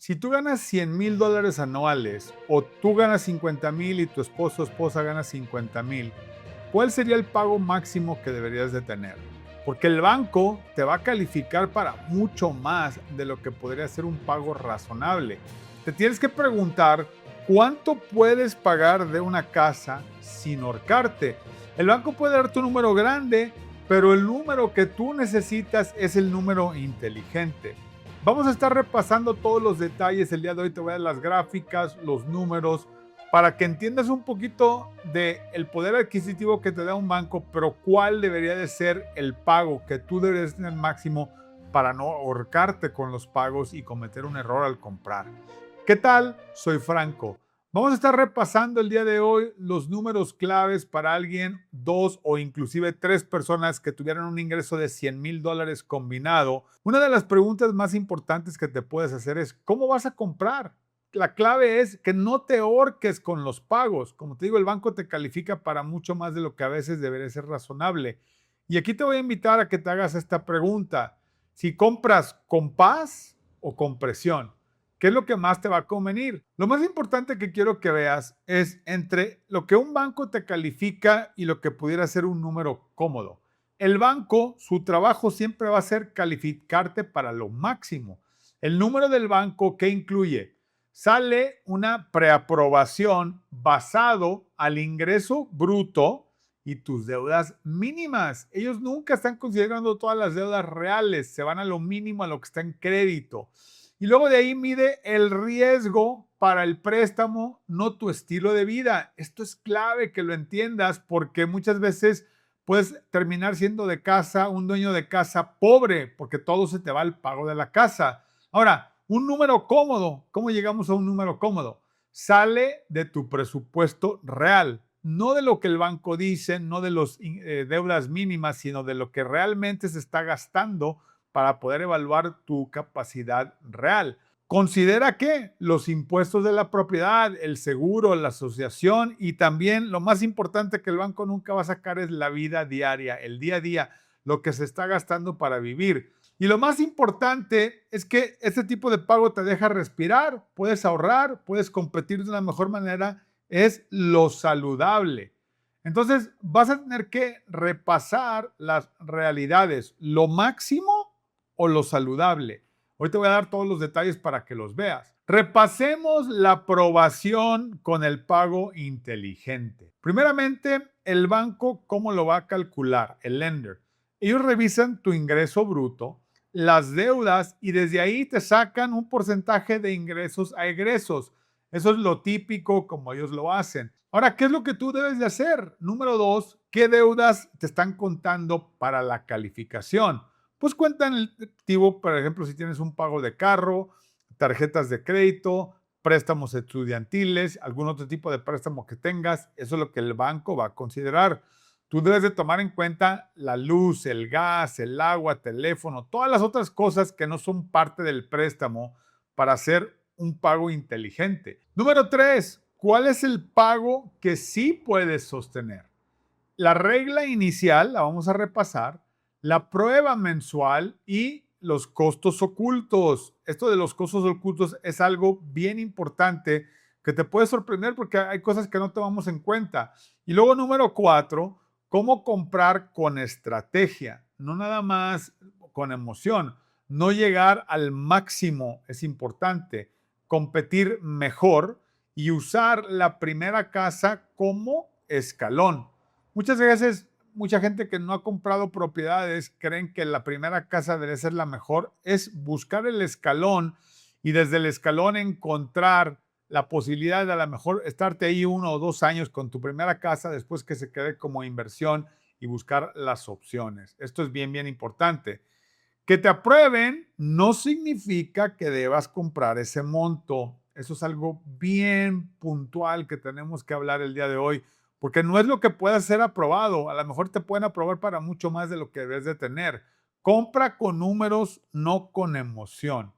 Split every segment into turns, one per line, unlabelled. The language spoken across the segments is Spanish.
Si tú ganas $100,000 anuales o tú ganas 50,000 y tu esposo o esposa gana 50,000, ¿cuál sería el pago máximo que deberías de tener? Porque el banco te va a calificar para mucho más de lo que podría ser un pago razonable. Te tienes que preguntar cuánto puedes pagar de una casa sin ahorcarte. El banco puede darte un número grande, pero el número que tú necesitas es el número inteligente. Vamos a estar repasando todos los detalles. El día de hoy te voy a dar las gráficas, los números, para que entiendas un poquito de el poder adquisitivo que te da un banco, pero cuál debería de ser el pago que tú deberías tener máximo para no ahorcarte con los pagos y cometer un error al comprar. ¿Qué tal? Soy Franco. Vamos a estar repasando el día de hoy los números claves para alguien, dos o inclusive tres personas que tuvieran un ingreso de $100,000 combinado. Una de las preguntas más importantes que te puedes hacer es, ¿cómo vas a comprar? La clave es que no te ahorques con los pagos. Como te digo, el banco te califica para mucho más de lo que a veces debería ser razonable. Y aquí te voy a invitar a que te hagas esta pregunta. Si compras con paz o con presión, ¿qué es lo que más te va a convenir? Lo más importante que quiero que veas es entre lo que un banco te califica y lo que pudiera ser un número cómodo. El banco, su trabajo siempre va a ser calificarte para lo máximo. El número del banco, ¿qué incluye? Sale una preaprobación basado al ingreso bruto y tus deudas mínimas. Ellos nunca están considerando todas las deudas reales, se van a lo mínimo, a lo que está en crédito. Y luego de ahí mide el riesgo para el préstamo, no tu estilo de vida. Esto es clave que lo entiendas porque muchas veces puedes terminar siendo de casa, un dueño de casa pobre, porque todo se te va al pago de la casa. Ahora, un número cómodo. ¿Cómo llegamos a un número cómodo? Sale de tu presupuesto real, no de lo que el banco dice, no de las deudas mínimas, sino de lo que realmente se está gastando para poder evaluar tu capacidad real. Considera que los impuestos de la propiedad, el seguro, la asociación y también lo más importante que el banco nunca va a sacar es la vida diaria, el día a día, lo que se está gastando para vivir. Y lo más importante es que este tipo de pago te deja respirar, puedes ahorrar, puedes competir de una mejor manera, es lo saludable. Entonces vas a tener que repasar las realidades, lo máximo o lo saludable. Hoy te voy a dar todos los detalles para que los veas. Repasemos la aprobación con el pago inteligente. Primeramente, el banco, ¿cómo lo va a calcular? El lender. Ellos revisan tu ingreso bruto, las deudas y desde ahí te sacan un porcentaje de ingresos a egresos. Eso es lo típico como ellos lo hacen. Ahora, ¿qué es lo que tú debes de hacer? Número dos, ¿qué deudas te están contando para la calificación? Pues cuentan el activo, por ejemplo, si tienes un pago de carro, tarjetas de crédito, préstamos estudiantiles, algún otro tipo de préstamo que tengas, eso es lo que el banco va a considerar. Tú debes de tomar en cuenta la luz, el gas, el agua, teléfono, todas las otras cosas que no son parte del préstamo para hacer un pago inteligente. Número tres, ¿cuál es el pago que sí puedes sostener? La regla inicial, la vamos a repasar, la prueba mensual y los costos ocultos. Esto de los costos ocultos es algo bien importante que te puede sorprender porque hay cosas que no tomamos en cuenta. Y luego número cuatro, cómo comprar con estrategia, no nada más con emoción. No llegar al máximo es importante. Competir mejor y usar la primera casa como escalón. Muchas veces, mucha gente que no ha comprado propiedades creen que la primera casa debe ser la mejor. Es buscar el escalón y desde el escalón encontrar la posibilidad de a lo mejor estarte ahí 1 o 2 años con tu primera casa después que se quede como inversión y buscar las opciones. Esto es bien, bien importante. Que te aprueben no significa que debas comprar ese monto. Eso es algo bien puntual que tenemos que hablar el día de hoy, porque no es lo que pueda ser aprobado. A lo mejor te pueden aprobar para mucho más de lo que debes de tener. Compra con números, no con emoción.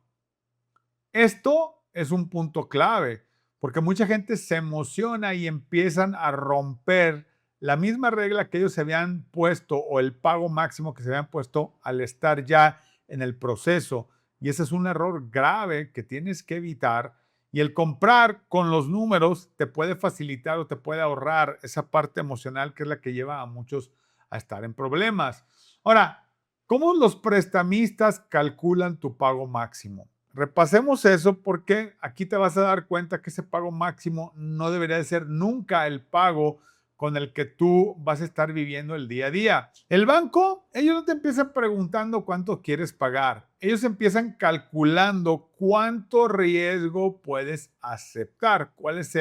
Esto es un punto clave, porque mucha gente se emociona y empiezan a romper la misma regla que ellos se habían puesto o el pago máximo que se habían puesto al estar ya en el proceso. y ese es un error grave que tienes que evitar. Y el comprar con los números te puede facilitar o te puede ahorrar esa parte emocional que es la que lleva a muchos a estar en problemas. Ahora, ¿cómo los prestamistas calculan tu pago máximo? Repasemos eso porque aquí te vas a dar cuenta que ese pago máximo no debería de ser nunca el pago con el que tú vas a estar viviendo el día a día. El banco, ellos no te empiezan preguntando cuánto quieres pagar. Ellos empiezan calculando cuánto riesgo puedes aceptar, cuál es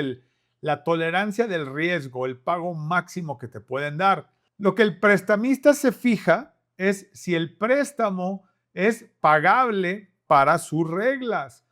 la tolerancia del riesgo, el pago máximo que te pueden dar. Lo que el prestamista se fija es si el préstamo es pagable para sus reglas.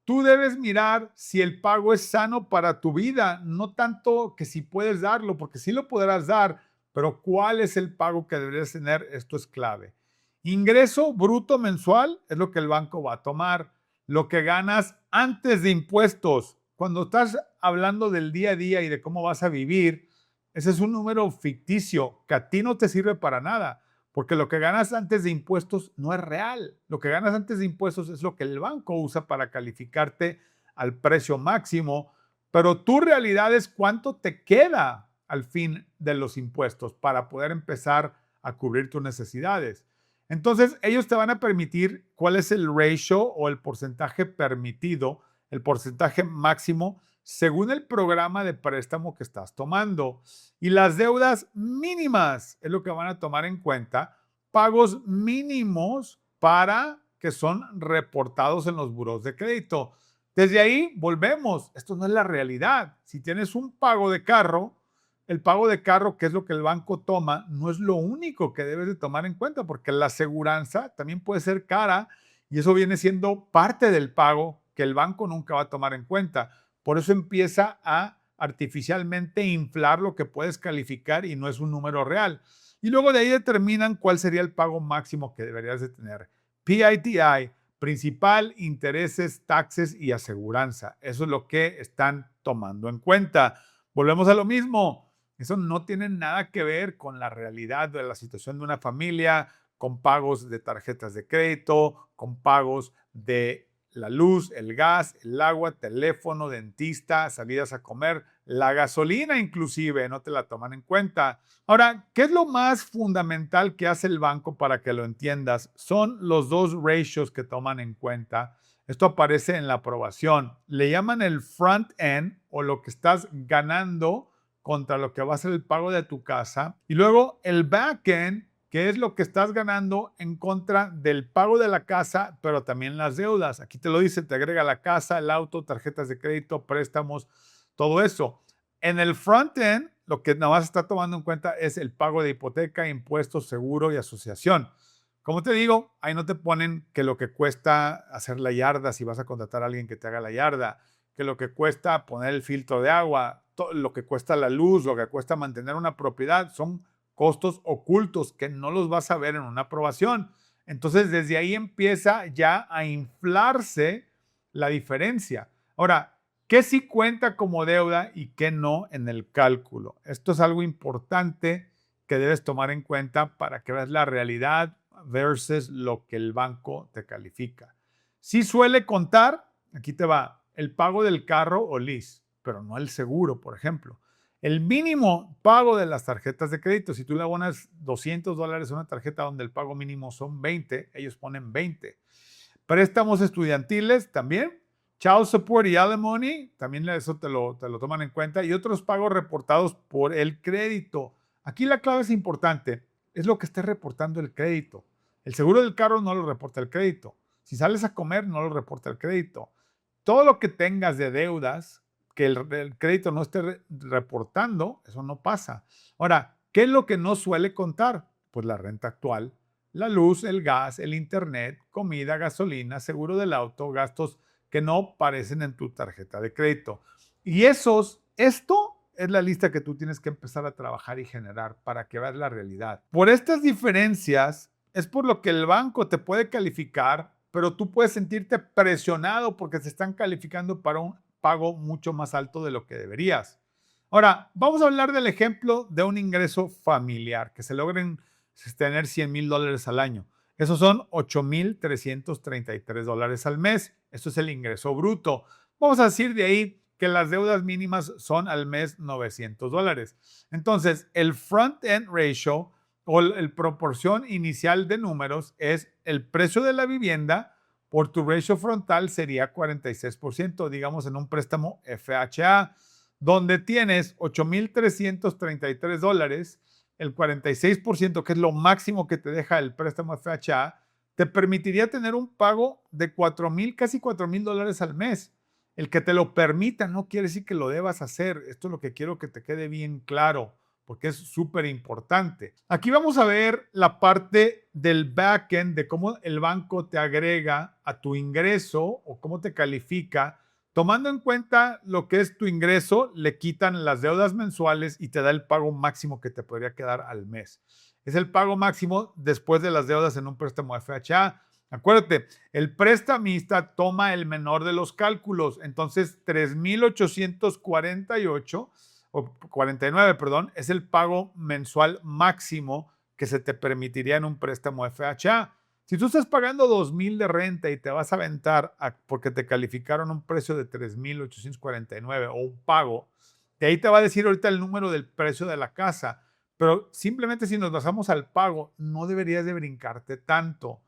Tú debes mirar si el pago es sano para tu vida, no tanto que si puedes darlo, porque sí lo podrás dar, pero ¿cuál es el pago que deberías tener? Esto es clave. Ingreso bruto mensual es lo que el banco va a tomar, lo que ganas antes de impuestos. Cuando estás hablando del día a día y de cómo vas a vivir, ese es un número ficticio que a ti no te sirve para nada. Porque lo que ganas antes de impuestos no es real. Lo que ganas antes de impuestos es lo que el banco usa para calificarte al precio máximo, pero tu realidad es cuánto te queda al fin de los impuestos para poder empezar a cubrir tus necesidades. Entonces, ellos te van a permitir cuál es el ratio o el porcentaje permitido, el porcentaje máximo según el programa de préstamo que estás tomando. Y las deudas mínimas es lo que van a tomar en cuenta, pagos mínimos para que son reportados en los buros de crédito. Desde ahí volvemos, esto no es la realidad. Si tienes un pago de carro, el pago de carro, que es lo que el banco toma, no es lo único que debes de tomar en cuenta, porque la aseguranza también puede ser cara y eso viene siendo parte del pago que el banco nunca va a tomar en cuenta. Por eso empieza a artificialmente inflar lo que puedes calificar y no es un número real. Y luego de ahí determinan cuál sería el pago máximo que deberías de tener. PITI, principal, intereses, taxes y aseguranza. Eso es lo que están tomando en cuenta. Volvemos a lo mismo. Eso no tiene nada que ver con la realidad de la situación de una familia, con pagos de tarjetas de crédito, con pagos de la luz, el gas, el agua, teléfono, dentista, salidas a comer, la gasolina inclusive, no te la toman en cuenta. Ahora, ¿qué es lo más fundamental que hace el banco para que lo entiendas? Son los dos ratios que toman en cuenta. Esto aparece en la aprobación. Le llaman el front end o lo que estás ganando contra lo que va a ser el pago de tu casa. Y luego el back end, que es lo que estás ganando en contra del pago de la casa, pero también las deudas. Aquí te lo dice, te agrega la casa, el auto, tarjetas de crédito, préstamos, todo eso. En el front-end, lo que nada más está tomando en cuenta es el pago de hipoteca, impuestos, seguro y asociación. Como te digo, ahí no te ponen que lo que cuesta hacer la yarda, si vas a contratar a alguien que te haga la yarda, que lo que cuesta poner el filtro de agua, lo que cuesta la luz, lo que cuesta mantener una propiedad, son costos ocultos que no los vas a ver en una aprobación. Entonces, desde ahí empieza ya a inflarse la diferencia. Ahora, ¿qué sí cuenta como deuda y qué no en el cálculo? Esto es algo importante que debes tomar en cuenta para que veas la realidad versus lo que el banco te califica. Sí suele contar, aquí te va, el pago del carro o lease, pero no el seguro, por ejemplo. El mínimo pago de las tarjetas de crédito, si tú le abonas $200 a una tarjeta donde el pago mínimo son 20, ellos ponen 20. Préstamos estudiantiles también, child support y alimony, también eso te lo toman en cuenta, y otros pagos reportados por el crédito. Aquí la clave es importante, es lo que esté reportando el crédito. El seguro del carro no lo reporta el crédito. Si sales a comer, no lo reporta el crédito. Todo lo que tengas de deudas que el crédito no esté reportando, eso no pasa. Ahora, ¿qué es lo que no suele contar? Pues la renta actual, la luz, el gas, el internet, comida, gasolina, seguro del auto, gastos que no aparecen en tu tarjeta de crédito. Y esto es la lista que tú tienes que empezar a trabajar y generar para que veas la realidad. Por estas diferencias es por lo que el banco te puede calificar, pero tú puedes sentirte presionado porque te están calificando para un pago mucho más alto de lo que deberías. Ahora, vamos a hablar del ejemplo de un ingreso familiar, que se logren tener $100,000 al año. Esos son $8,333 al mes. Esto es el ingreso bruto. Vamos a decir de ahí que las deudas mínimas son al mes $900. Entonces, el front-end ratio o el proporción inicial de números es el precio de la vivienda por tu ratio frontal sería 46%, digamos en un préstamo FHA, donde tienes $8,333, el 46%, que es lo máximo que te deja el préstamo FHA, te permitiría tener un pago de casi $4,000 al mes. El que te lo permita no quiere decir que lo debas hacer. Esto es lo que quiero que te quede bien claro, porque es súper importante. Aquí vamos a ver la parte del backend de cómo el banco te agrega a tu ingreso o cómo te califica. Tomando en cuenta lo que es tu ingreso, le quitan las deudas mensuales y te da el pago máximo que te podría quedar al mes. Es el pago máximo después de las deudas en un préstamo FHA. Acuérdate, el prestamista toma el menor de los cálculos, entonces 3,848 o 49, perdón, es el pago mensual máximo que se te permitiría en un préstamo FHA. Si tú estás pagando 2,000 de renta y te vas a aventar porque te calificaron un precio de 3,849 o un pago, de ahí te va a decir ahorita el número del precio de la casa, pero simplemente si nos basamos al pago, no deberías de brincarte tanto.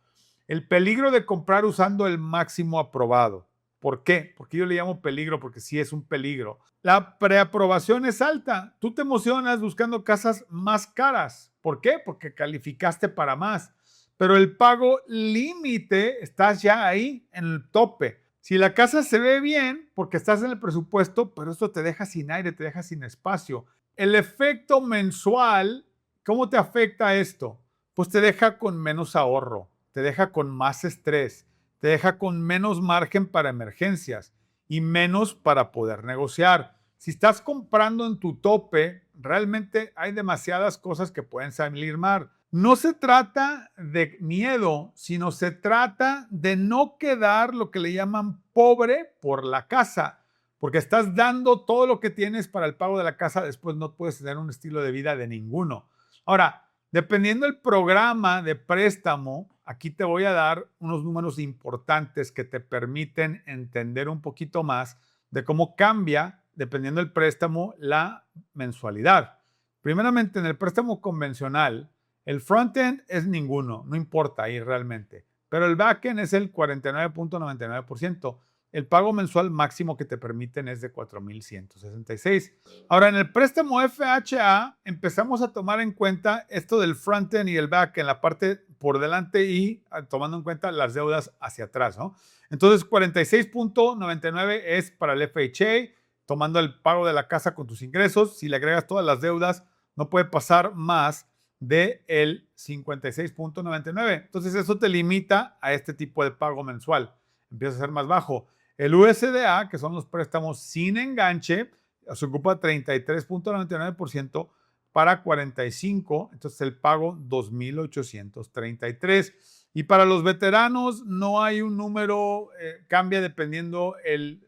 El peligro de comprar usando el máximo aprobado. ¿Por qué? Porque yo le llamo peligro porque sí es un peligro. La preaprobación es alta. Tú te emocionas buscando casas más caras. ¿Por qué? Porque calificaste para más. Pero el pago límite, estás ya ahí en el tope. Si la casa se ve bien, porque estás en el presupuesto, pero esto te deja sin aire, te deja sin espacio. El efecto mensual, ¿cómo te afecta esto? Pues te deja con menos ahorro, te deja con más estrés, te deja con menos margen para emergencias y menos para poder negociar. Si estás comprando en tu tope, realmente hay demasiadas cosas que pueden salir mal. No se trata de miedo, sino se trata de no quedar lo que le llaman pobre por la casa, porque estás dando todo lo que tienes para el pago de la casa, después no puedes tener un estilo de vida de ninguno. Ahora, dependiendo del programa de préstamo, aquí te voy a dar unos números importantes que te permiten entender un poquito más de cómo cambia, dependiendo del préstamo, la mensualidad. Primeramente, en el préstamo convencional, el frontend es ninguno, no importa ahí realmente, pero el backend es el 49,99%. El pago mensual máximo que te permiten es de 4,166. Ahora, en el préstamo FHA empezamos a tomar en cuenta esto del frontend y el backend, la parte por delante y tomando en cuenta las deudas hacia atrás, ¿no? Entonces, 46,99 es para el FHA, tomando el pago de la casa con tus ingresos. Si le agregas todas las deudas, no puede pasar más del 56,99. Entonces, eso te limita a este tipo de pago mensual. Empieza a ser más bajo. El USDA, que son los préstamos sin enganche, se ocupa 33,99% para 45, entonces el pago 2,833. Y para los veteranos no hay un número, cambia dependiendo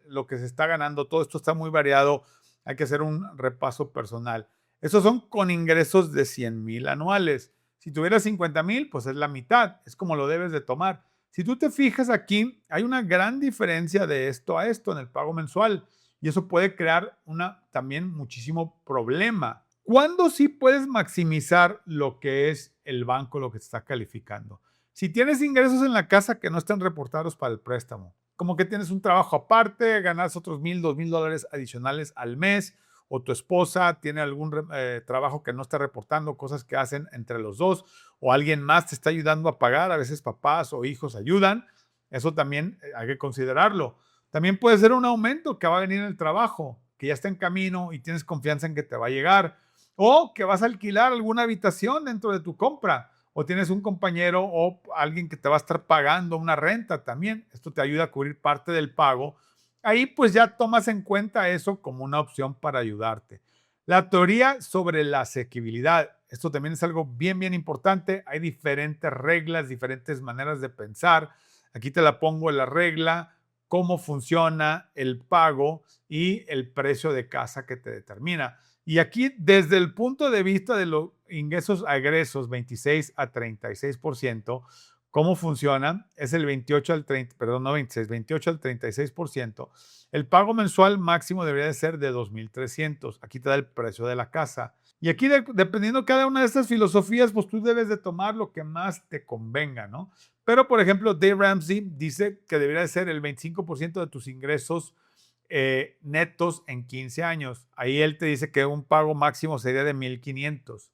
lo que se está ganando. Todo esto está muy variado, hay que hacer un repaso personal. Esos son con ingresos de 100,000 anuales. Si tuvieras 50,000, pues es la mitad, es como lo debes de tomar. Si tú te fijas aquí, hay una gran diferencia de esto a esto en el pago mensual y eso puede crear también muchísimo problema. ¿Cuándo sí puedes maximizar lo que es el banco, lo que te está calificando? Si tienes ingresos en la casa que no están reportados para el préstamo, como que tienes un trabajo aparte, ganas otros $1,000, $2,000 adicionales al mes, o tu esposa tiene algún trabajo que no está reportando, cosas que hacen entre los dos, o alguien más te está ayudando a pagar, a veces papás o hijos ayudan, eso también hay que considerarlo. También puede ser un aumento que va a venir en el trabajo, que ya está en camino y tienes confianza en que te va a llegar, o que vas a alquilar alguna habitación dentro de tu compra, o tienes un compañero o alguien que te va a estar pagando una renta también. Esto te ayuda a cubrir parte del pago. Ahí pues ya tomas en cuenta eso como una opción para ayudarte. La teoría sobre la asequibilidad. Esto también es algo bien, bien importante. Hay diferentes reglas, diferentes maneras de pensar. Aquí te la pongo en la regla, cómo funciona el pago y el precio de casa que te determina. Y aquí, desde el punto de vista de los ingresos a egresos, 26 a 36%, ¿Cómo funciona? Es el 28 al 30, perdón, no 26, 28 al 36%. El pago mensual máximo debería de ser de 2,300. Aquí te da el precio de la casa. Y aquí, dependiendo cada una de estas filosofías, pues tú debes de tomar lo que más te convenga, ¿no? Pero, por ejemplo, Dave Ramsey dice que debería de ser el 25% de tus ingresos netos en 15 años. Ahí él te dice que un pago máximo sería de 1,500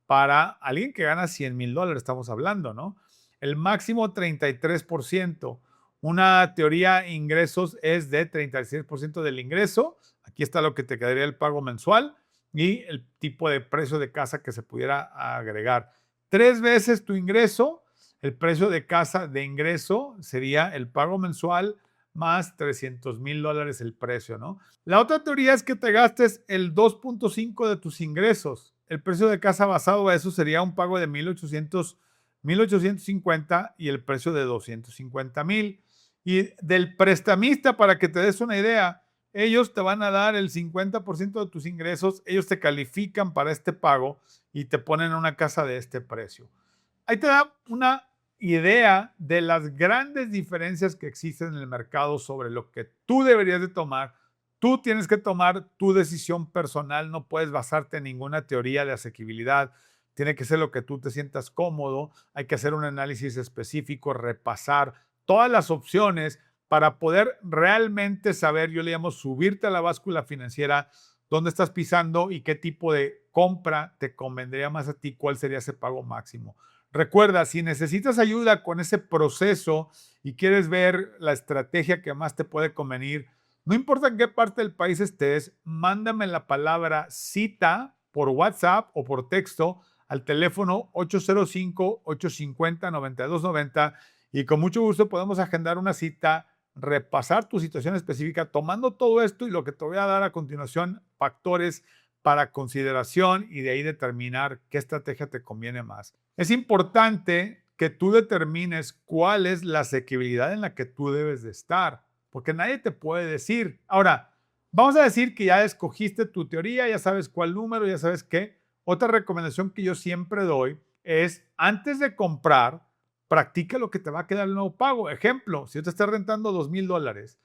para alguien que gana $100,000, estamos hablando, ¿no? El máximo 33%. Una teoría ingresos es de 36% del ingreso. Aquí está lo que te quedaría el pago mensual y el tipo de precio de casa que se pudiera agregar. 3 veces tu ingreso, el precio de casa de ingreso sería el pago mensual más $300,000 el precio, ¿no? La otra teoría es que te gastes el 2.5 de tus ingresos. El precio de casa basado a eso sería un pago de 1,850 y el precio de 250,000. Y del prestamista, para que te des una idea, ellos te van a dar el 50% de tus ingresos, ellos te califican para este pago y te ponen una casa de este precio. Ahí te da una idea de las grandes diferencias que existen en el mercado sobre lo que tú deberías de tomar. Tú tienes que tomar tu decisión personal, no puedes basarte en ninguna teoría de asequibilidad. Tiene que ser lo que tú te sientas cómodo. Hay que hacer un análisis específico, repasar todas las opciones para poder realmente saber, yo le llamo subirte a la báscula financiera, dónde estás pisando y qué tipo de compra te convendría más a ti, cuál sería ese pago máximo. Recuerda, si necesitas ayuda con ese proceso y quieres ver la estrategia que más te puede convenir, no importa en qué parte del país estés, mándame la palabra cita por WhatsApp o por texto al teléfono 805-850-9290 y con mucho gusto podemos agendar una cita, repasar tu situación específica, tomando todo esto y lo que te voy a dar a continuación, factores para consideración y de ahí determinar qué estrategia te conviene más. Es importante que tú determines cuál es la asequibilidad en la que tú debes de estar, porque nadie te puede decir. Ahora, vamos a decir que ya escogiste tu teoría, ya sabes cuál número, ya sabes qué. Otra recomendación que yo siempre doy es, antes de comprar, practica lo que te va a quedar el nuevo pago. Ejemplo, si yo te estás rentando $2,000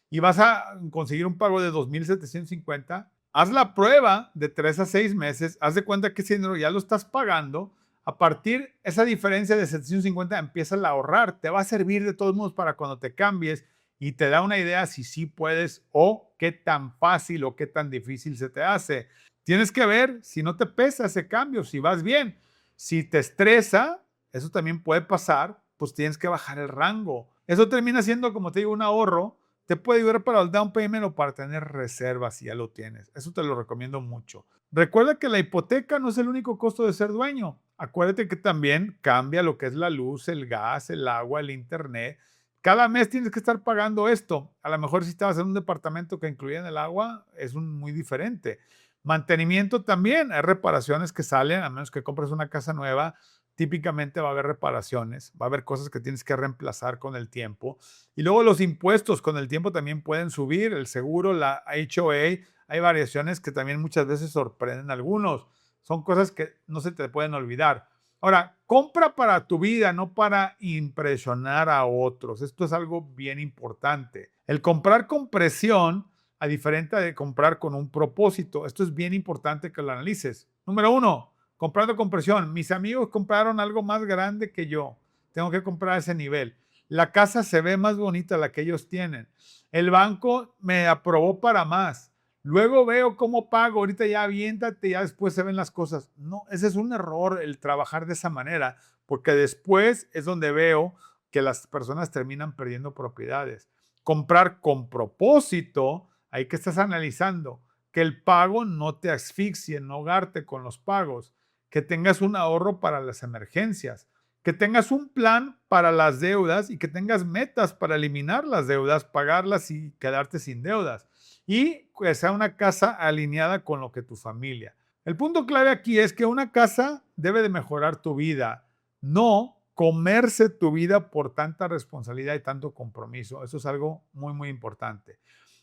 y vas a conseguir un pago de 2,750, haz la prueba de 3 a 6 meses, haz de cuenta que ese dinero ya lo estás pagando. A partir esa diferencia de 750 empieza a ahorrar, te va a servir de todos modos para cuando te cambies y te da una idea si sí puedes o qué tan fácil o qué tan difícil se te hace. Tienes que ver si no te pesa ese cambio, si vas bien. Si te estresa, eso también puede pasar, pues tienes que bajar el rango. Eso termina siendo, como te digo, un ahorro. Te puede ayudar para el down payment o para tener reservas si ya lo tienes. Eso te lo recomiendo mucho. Recuerda que la hipoteca no es el único costo de ser dueño. Acuérdate que también cambia lo que es la luz, el gas, el agua, el internet. Cada mes tienes que estar pagando esto. A lo mejor si estabas en un departamento que incluía el agua, es muy diferente. Mantenimiento también. Hay reparaciones que salen, a menos que compres una casa nueva. Típicamente va a haber reparaciones, va a haber cosas que tienes que reemplazar con el tiempo. Y luego los impuestos con el tiempo también pueden subir. El seguro, la HOA, hay variaciones que también muchas veces sorprenden a algunos. Son cosas que no se te pueden olvidar. Ahora, compra para tu vida, no para impresionar a otros. Esto es algo bien importante. El comprar con presión, a diferencia de comprar con un propósito, esto es bien importante que lo analices. Número uno, comprando con presión. Mis amigos compraron algo más grande que yo. Tengo que comprar a ese nivel. La casa se ve más bonita la que ellos tienen. El banco me aprobó para más. Luego veo cómo pago, ahorita ya aviéntate, ya después se ven las cosas. No, ese es un error el trabajar de esa manera, porque después es donde veo que las personas terminan perdiendo propiedades. Comprar con propósito, ahí que estás analizando, que el pago no te asfixie, no ahogarte con los pagos, que tengas un ahorro para las emergencias, que tengas un plan para las deudas y que tengas metas para eliminar las deudas, pagarlas y quedarte sin deudas. Y que sea una casa alineada con lo que tu familia. El punto clave aquí es que una casa debe de mejorar tu vida, no comerse tu vida por tanta responsabilidad y tanto compromiso. Eso es algo muy, muy importante.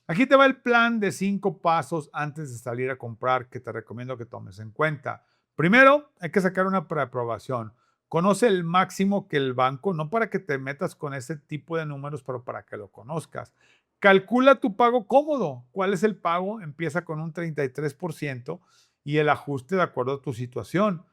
Aquí te va el plan de 5 pasos antes de salir a comprar que te recomiendo que tomes en cuenta. Primero, hay que sacar una preaprobación. Conoce el máximo que el banco, no para que te metas con ese tipo de números, pero para que lo conozcas. Calcula tu pago cómodo. ¿Cuál es el pago? Empieza con un 33% y el ajuste de acuerdo a tu situación.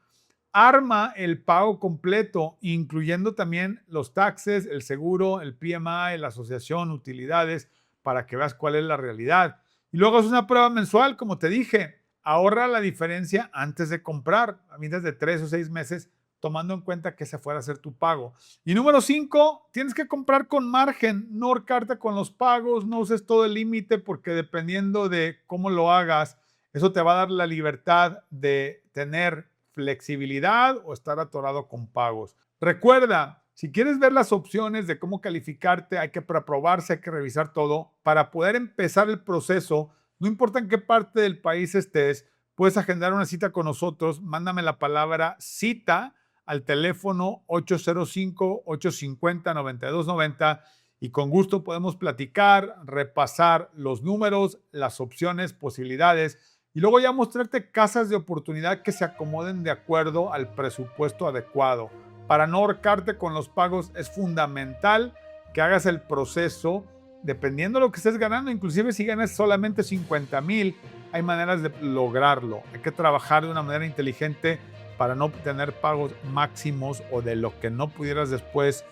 Arma el pago completo, incluyendo también los taxes, el seguro, el PMI, la asociación, utilidades, para que veas cuál es la realidad. Y luego es una prueba mensual, como te dije. Ahorra la diferencia antes de comprar, a mitad de 3 o 6 meses, tomando en cuenta que ese fuera a ser tu pago. Y número 5, tienes que comprar con margen, no ahorcarte con los pagos, no uses todo el límite porque dependiendo de cómo lo hagas, eso te va a dar la libertad de tener flexibilidad o estar atorado con pagos. Recuerda, si quieres ver las opciones de cómo calificarte, hay que preaprobarse, hay que revisar todo para poder empezar el proceso. No importa en qué parte del país estés, puedes agendar una cita con nosotros. Mándame la palabra cita al teléfono 805-850-9290 y con gusto podemos platicar, repasar los números, las opciones, posibilidades y luego ya mostrarte casas de oportunidad que se acomoden de acuerdo al presupuesto adecuado. Para no ahorcarte con los pagos es fundamental que hagas el proceso dependiendo de lo que estés ganando. Inclusive si ganas solamente 50,000, hay maneras de lograrlo. Hay que trabajar de una manera inteligente para no tener pagos máximos o de lo que no pudieras después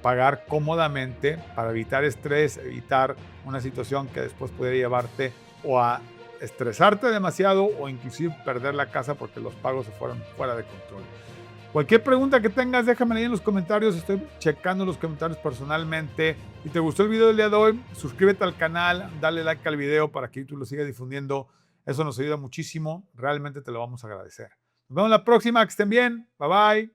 pagar cómodamente para evitar estrés, evitar una situación que después pudiera llevarte o a estresarte demasiado o inclusive perder la casa porque los pagos se fueron fuera de control. Cualquier pregunta que tengas, déjame ahí en los comentarios. Estoy checando los comentarios personalmente. Si te gustó el video del día de hoy, suscríbete al canal, dale like al video para que YouTube lo siga difundiendo. Eso nos ayuda muchísimo. Realmente te lo vamos a agradecer. Nos vemos la próxima. Que estén bien. Bye bye.